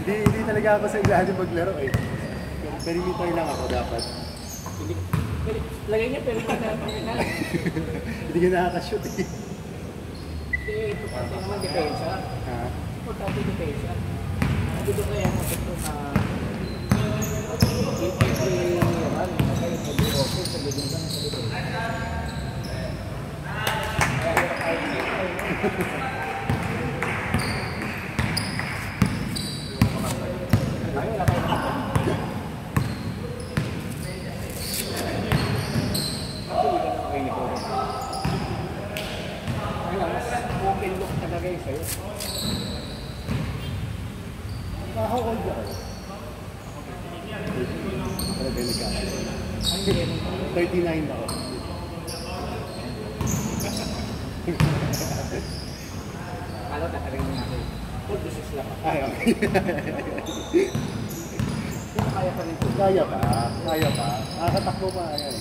Hindi talaga ako sa ilalim maglaro eh. Perimeter lang ako dapat. Lagay niya perimeter na pangalan. Hindi ka nakakashoot eh. Hindi, importante naman depensa. Importante depensa. Dito kaya natin ito sa how old are you? 39 ako. Akala tatarin mo natin. 46 lang. Ay, okay. Kaya pa rin ito. Kaya pa. Kaya pa. Nakakatakbo pa. Ayan.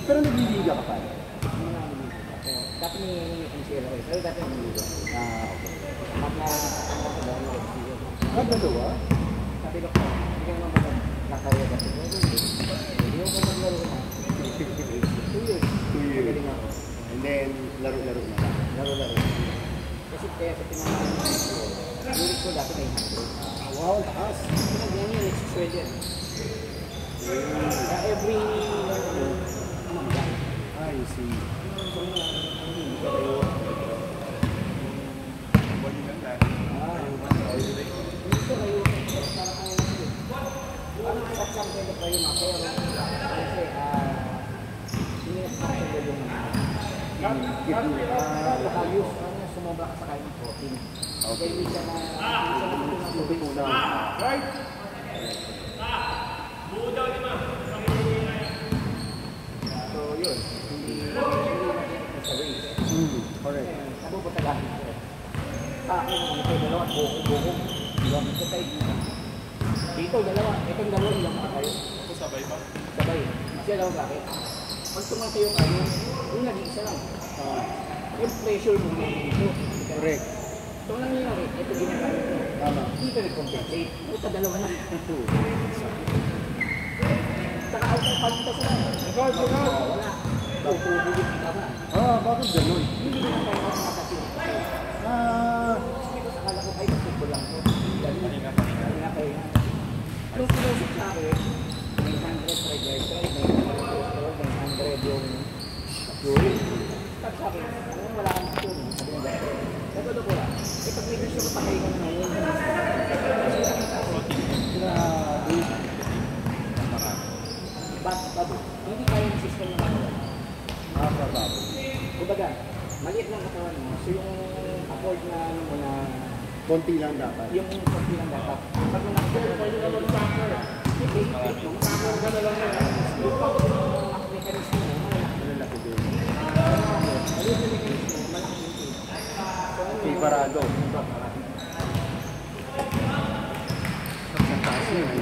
Pero nagliliga ka pa. Dati ni MCL ako. Pero dati nagliliga. Okay. Kapag na-ano ko daw yung MCL. Dalawa? Sabi ko, hindi ka naman magkakaya kasi. Hindi ko maglaro na. 2 years. 2 years. Magaling ako. And then, laro-laro na. Laro-laro. Kasi kaya sa pinangalan ng MCL, unit ko dati 900. Wow, taas. Pinagyan niya yung Swede yan. Every I see. sumobra ka sa kain ng protein. Okay. Hindi siya na Tubig muna. Right? Buo daw, di ba? ito dalawa, buko. Diba? Ito tayo dito. Dito, dalawa. Itong dalawa lang kayo. Ako sabay ba? Sabay. Siya daw bakit? Pag tumatayo kayo, yung nag-iisa lang. Yung pressure mo dito. Correct. So, ang nangyayari, ito ginagamit mo. Tama. Dito nag-compensate. Ito dalawa na. Saka out of pagpunta sila. Wala. Pupubulit ka ba? Bakit ganun? Hindi ko na tayo makakasira. Kasi ko sakala ko ay basketball lang ko. Pahinga. Pahinga kayo. Nung sinusok sa akin, 900 register, 900 poster, 900 yung fuel. Tapos sa akin, wala kang fuel. Sabi ng doctor. Sabi ko lang, pag may gusto ko patay ka na ngayon. Grabe. Bago, hindi kaya yung system ng katawan. Nakakababo. Kumbaga, maliit lang katawan mo. So yung afford na ano mo na Konti lang dapat. yung konti lang dapat. Pag mo nakikita, pwede na lang soccer. Hindi, yung soccer ka na lang na yung mechanism mo, malaki. Malalaki din. Maliit yung mechanism mo, malaki din. So ano Okay, parado. parado. Sa taas yun. Kaya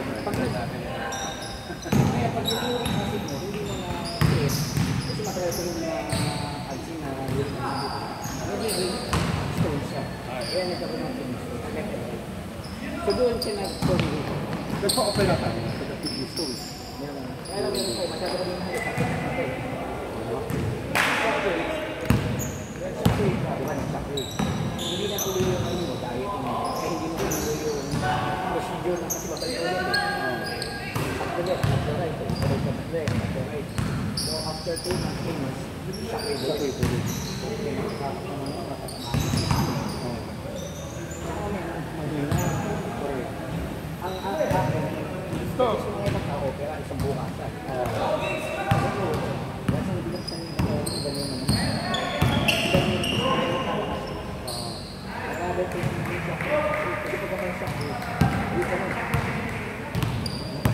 pag yung uric acid mo, hindi mo na-stress. Kasi matagal ko yung alsin na uric acid. Nagiging stone siya. Kaya nagkaroon ng stone. So doon siya nag-stone dito. Nagpa-opera ka sa the kidney stones. Kaya lang yun sa'yo, masyado ko din na okay. Shockwave ka, di ba? Shockwave. Hindi na tuloy yung ano mo, diet mo. Kaya hindi mo tuloy yung procedure na kasi babalik ko yun. After right. So after 2 months, 3 months, shockwave ulit. Okay, ang akin, gusto mo ngayon magka-opera, isang bukasan. Kasi hindi lang siya ganyan naman. Nagkabot ko yung shockwave. Kasi pag ako yung shockwave, hindi ko naman.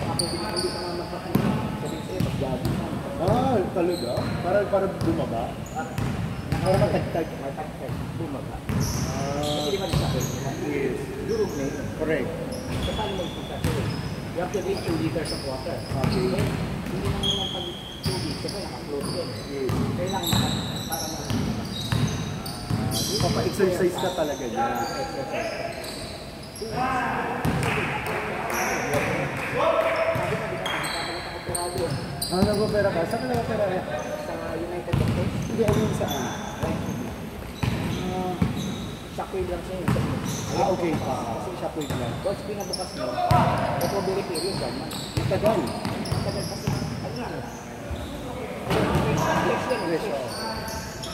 Ako hindi ka naman magkakita. Sabihin sa'yo, mag-jogging na. Talaga? Para bumaba? Para matagtag. Matagtag, bumaga. Kasi di ba nagkakita? Yes. Durog na yun. Correct. So, paano magpunta sa'yo? You have to drink 2 liters of water. Okay. Hindi naman pag tubig, siyempre naka-float yun. Yes. Kailangan para Papa-exercise ka talaga niya. Nag-opera ka? Saan ka nag-opera ka? Sa United Doctors, Hindi, ayun saan? shockwave lang siya yun. Okay. Kasi shockwave lang. Once pinabukas mo, recovery period, ganyan. Tagal. Tagal kasi, ano yan? Fresh yan, fresh.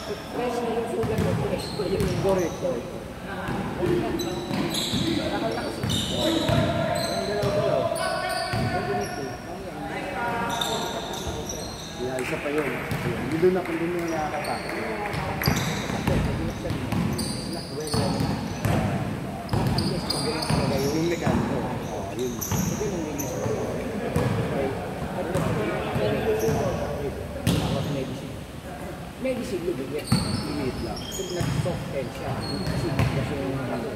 Fresh na yung sugar mo, fresh. Correct. Nakal na kasi. Yung dalaw-dalaw. Yung ginito. Yeah, isa pa yun. Hindi doon na nakakatakot. Yung mekaniko. Yun. Medicine lumigit. Limit lang. Kung nag-soften siya, kasi nag-flash yung ano.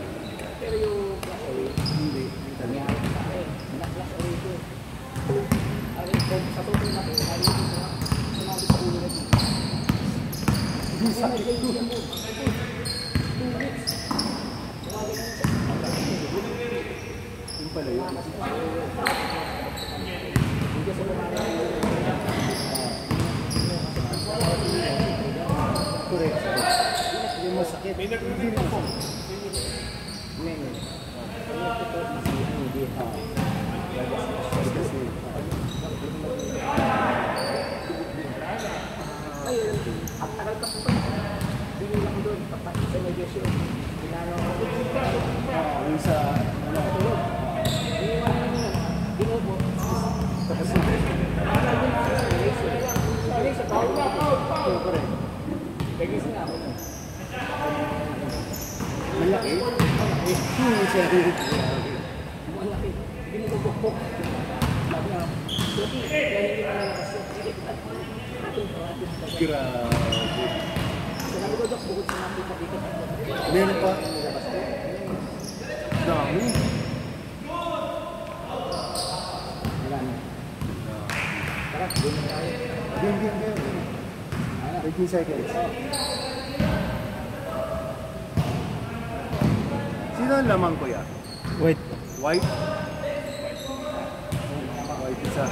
Pero yung flash away, Hindi. nangyari sa akin. Nag-flash away ko. Sa totoo na ko, ayaw ko na sumali sa ulo na dito. Yung sakit ko. 2 weeks. Sumali na siya. Yung pala yun. Hindi sa lumana Correct. Yung masakit. May nag-review pa po. Ngayon. Ito si hindi. Ayun, ang tagal pa po. Binilang doon, papatid sa negosyo. Pinano ako. Yung sa, ano, Tulog. Iniwan na nila. Binubo. tapos Sa tawag na ako. correct. Nagising ako. Malaki? Malaki. Malaki. Binubukpok. Sabi na, Sophie, kaya hindi mo nalakas yun. Sige, Grabe. Sinabi ko, Dok, bukod sa natin dito. Meron pa? Nilabas ko. dami. Wala na. Tara, doon na tayo. Game. 15 seconds. Sino ang lamang ko ya? Wait. White? White isa.